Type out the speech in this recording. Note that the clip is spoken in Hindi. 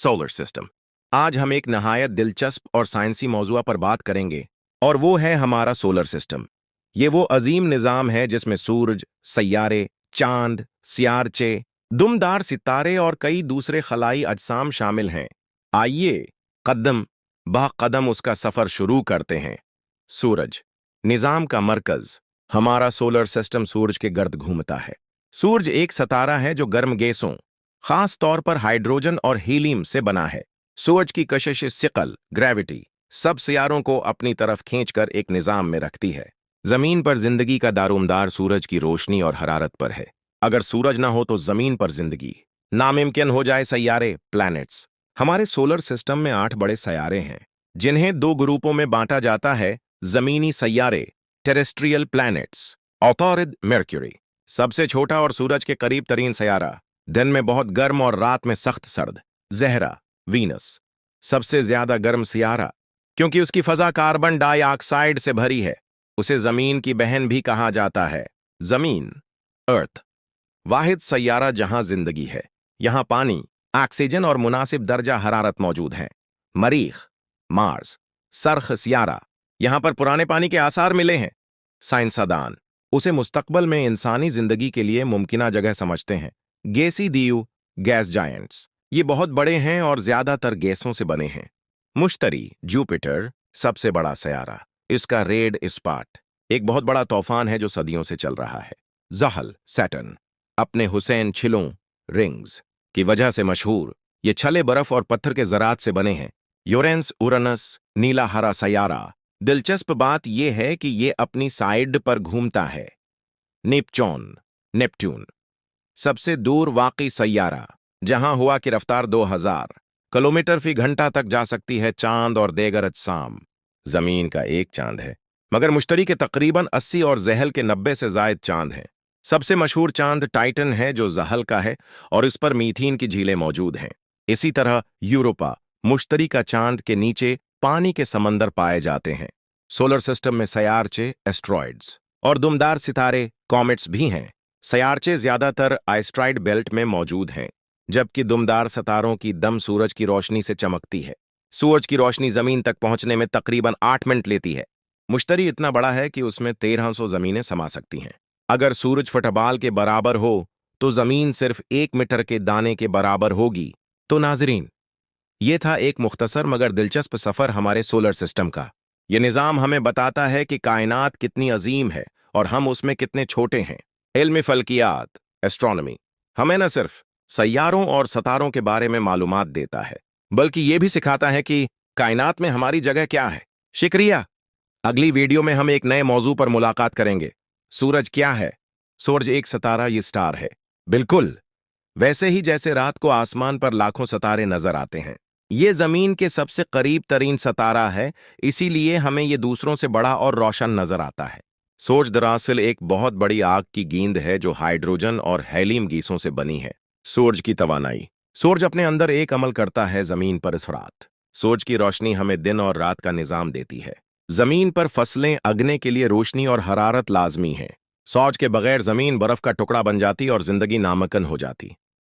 Solar system. आज हम एक नहायत दिलचस्प और साइंसी मौजूआ पर बात करेंगे, और वो है हमारा सोलर सिस्टम। ये वो अजीम निज़ाम है जिसमें सूरज, सैयारे, चांद, सियारचे, दुमदार सितारे और कई दूसरे खलाई अजसाम शामिल हैं। आइए कदम ब कदम उसका सफर शुरू करते हैं। सूरज, निज़ाम का मरकज। हमारा सोलर सिस्टम सूरज के गर्द घूमता है। सूरज एक सितारा है जो गर्म गैसों, खास तौर पर हाइड्रोजन और हीलियम से बना है। सूरज की कशिश सिकल, ग्रेविटी, सब सियारों को अपनी तरफ खींचकर एक निज़ाम में रखती है। जमीन पर जिंदगी का दारोमदार सूरज की रोशनी और हरारत पर है। अगर सूरज ना हो तो जमीन पर जिंदगी नामुमकिन हो जाए। सैयारे, प्लैनेट्स। हमारे सोलर सिस्टम में 8 बड़े सैयारे हैं, जिन्हें 2 ग्रुपों में बांटा जाता है। जमीनी सैयारे, टेरेस्ट्रियल प्लैनेट्स। औतारिद, मर्क्यूरी, सबसे छोटा और सूरज के करीब तरीन सैयारा, दिन में बहुत गर्म और रात में सख्त सर्द। ज़हरा, वीनस, सबसे ज्यादा गर्म सियारा, क्योंकि उसकी फजा कार्बन डाइऑक्साइड से भरी है। उसे जमीन की बहन भी कहा जाता है। जमीन, अर्थ, वाहिद सैयारा जहां जिंदगी है। यहां पानी, ऑक्सीजन और मुनासिब दर्जा हरारत मौजूद हैं। मरीख, मार्स, सरख सियारा, यहां पर पुराने पानी के आसार मिले हैं। साइंसदान उसे मुस्तकबल में इंसानी जिंदगी के लिए मुमकिना जगह समझते हैं। गैसी दीयू, गैस जायंट्स, ये बहुत बड़े हैं और ज्यादातर गैसों से बने हैं। मुश्तरी, जुपिटर, सबसे बड़ा सयारा, इसका रेड स्पॉट एक बहुत बड़ा तूफान है जो सदियों से चल रहा है। ज़हल, सैटर्न, अपने हुसैन छिलों, रिंग्स की वजह से मशहूर, ये छले बर्फ और पत्थर के ज़रात से बने हैं। यूरेनस, उरानस, नीला हरा सयारा, दिलचस्प बात यह है कि ये अपनी साइड पर घूमता है। नेपच्यून, नेपट्यून, सबसे दूर वाकई सैयारा, जहां हवा की रफ्तार 2000 किलोमीटर फी घंटा तक जा सकती है। चांद और देगर अजसाम, जमीन का एक चांद है, मगर मुश्तरी के तकरीबन 80 और ज़हल के 90 से जायद चांद हैं। सबसे मशहूर चांद टाइटन है जो ज़हल का है और इस पर मीथीन की झीलें मौजूद हैं। इसी तरह यूरोपा, मुश्तरी का चांद के नीचे पानी के समंदर पाए जाते हैं। सोलर सिस्टम में सयारचे, एस्ट्रॉइड्स और दुमदार सितारे, कॉमेट्स भी हैं। सयारचे ज्यादातर आइस्ट्राइड बेल्ट में मौजूद हैं, जबकि दुमदार सितारों की दम सूरज की रोशनी से चमकती है। सूरज की रोशनी जमीन तक पहुंचने में तकरीबन 8 मिनट लेती है। मुश्तरी इतना बड़ा है कि उसमें 1300 जमीनें समा सकती हैं। अगर सूरज फुटबॉल के बराबर हो तो जमीन सिर्फ 1 मीटर के दाने के बराबर होगी। तो नाजरीन, ये था एक मुख्तसर मगर दिलचस्प सफर हमारे सोलर सिस्टम का। यह निज़ाम हमें बताता है कि कायनात कितनी अजीम है और हम उसमें कितने छोटे हैं। इल्म फल्कियात, एस्ट्रोनॉमी, हमें न सिर्फ सैयारों और सितारों के बारे में मालूमात देता है, बल्कि ये भी सिखाता है कि कायनात में हमारी जगह क्या है। शुक्रिया। अगली वीडियो में हम एक नए मौजू पर मुलाकात करेंगे। सूरज क्या है? सूरज एक सितारा, ये स्टार है, बिल्कुल वैसे ही जैसे रात को आसमान पर लाखों सितारे नजर आते हैं। ये जमीन के सबसे करीब तरीन सितारा है, इसीलिए हमें ये दूसरों से बड़ा और रोशन नजर आता है। सूरज दरअसल एक बहुत बड़ी आग की गेंद है जो हाइड्रोजन और हेलियम गैसों से बनी है। सूरज की तवानाई, सूरज अपने अंदर एक अमल करता है जमीन पर इस रात। सूरज की रोशनी हमें दिन और रात का निजाम देती है। जमीन पर फसलें अगने के लिए रोशनी और हरारत लाजमी है। सूरज के बगैर जमीन बर्फ का टुकड़ा बन जाती और जिंदगी नामुमकिन हो जाती।